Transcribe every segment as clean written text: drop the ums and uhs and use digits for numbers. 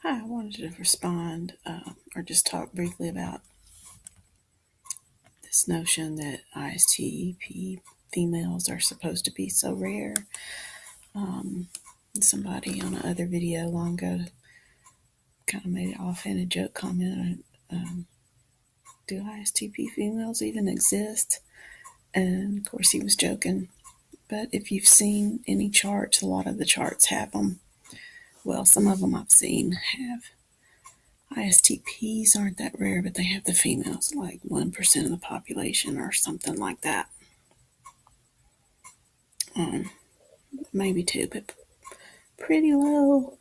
Hi, I wanted to respond or just talk briefly about this notion that ISTP females are supposed to be so rare. Somebody on another video long ago kind of made an offhanded joke comment. Do ISTP females even exist? And of course, he was joking. But if you've seen any charts, a lot of the charts have them. Well, some of them I've seen have ISTPs aren't that rare, but they have the females, like 1% of the population or something like that. Maybe 2, but pretty low.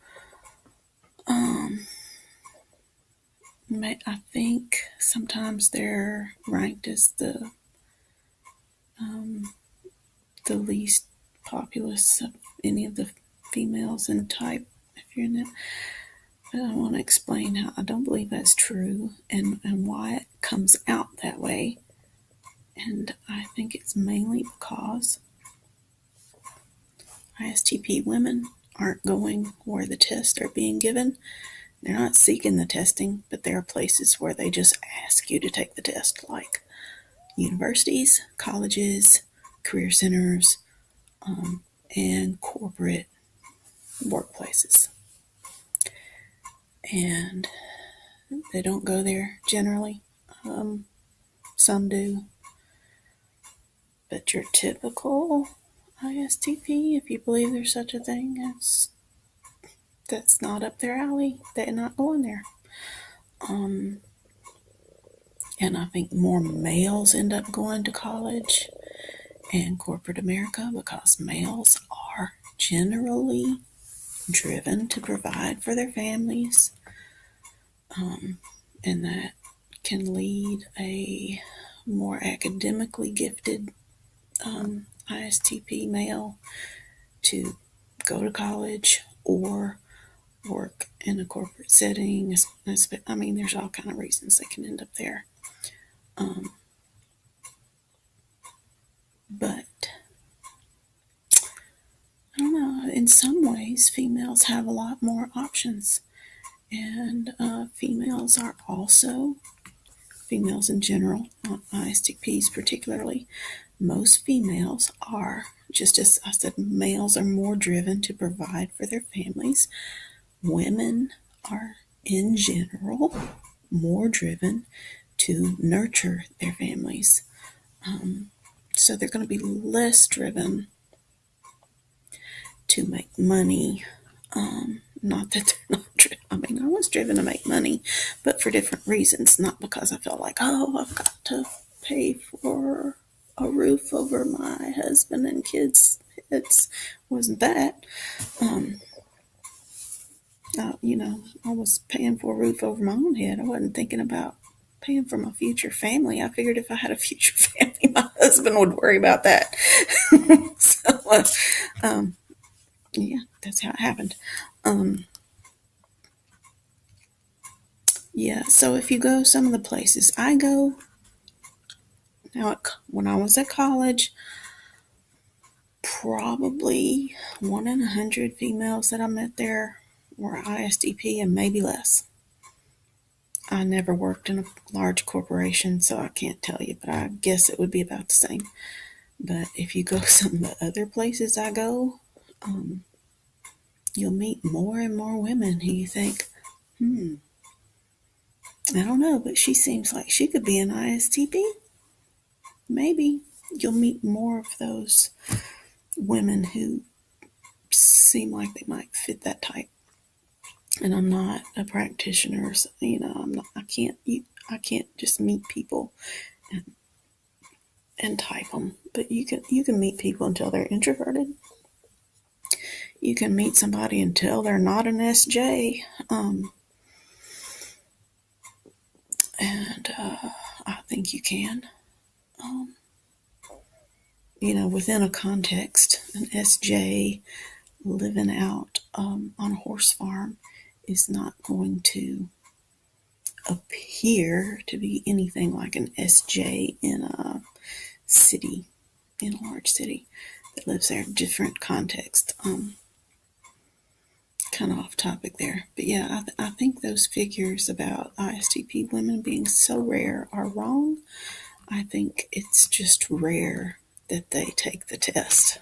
I think sometimes they're ranked as the least populous of any of the females in type. If you're in it, but I want to explain how I don't believe that's true and why it comes out that way. And I think it's mainly because ISTP women aren't going where the tests are being given. They're not seeking the testing, but there are places where they just ask you to take the test, like universities, colleges, career centers, and corporate workplaces. And they don't go there generally. Some do. But your typical ISTP, if you believe there's such a thing, that's not up their alley. They're not going there. And I think more males end up going to college and corporate America because males are generally driven to provide for their families. And that can lead a more academically gifted ISTP male to go to college or work in a corporate setting. I mean, there's all kind of reasons they can end up there. But I don't know, in some ways, females have a lot more options. And females are also, females in general, not ISTPs particularly, most females are, just as I said, males are more driven to provide for their families. Women are, in general, more driven to nurture their families. So they're going to be less driven to make money. Not that they're not driven. I mean, I was driven to make money, but for different reasons. Not because I felt like, oh, I've got to pay for a roof over my husband and kids' heads. Wasn't that. I was paying for a roof over my own head. I wasn't thinking about paying for my future family. I figured if I had a future family, my husband would worry about that. Yeah, that's how it happened. Yeah, so if you go some of the places I go, now when I was at college, probably 1 in 100 females that I met there were ISTP and maybe less. I never worked in a large corporation, so I can't tell you, but I guess it would be about the same. But if you go some of the other places I go, you'll meet more and more women who you think, I don't know, but she seems like she could be an ISTP. Maybe you'll meet more of those women who seem like they might fit that type. And I'm not a practitioner, so, I can't just meet people and type them. But you can meet people until they're introverted. You can meet somebody until they're not an SJ. And I think you can. Within a context, an SJ living out on a horse farm is not going to appear to be anything like an SJ in a city, in a large city that lives there. Different context. kind of off topic there. But yeah, I think those figures about ISTP women being so rare are wrong. I think it's just rare that they take the test.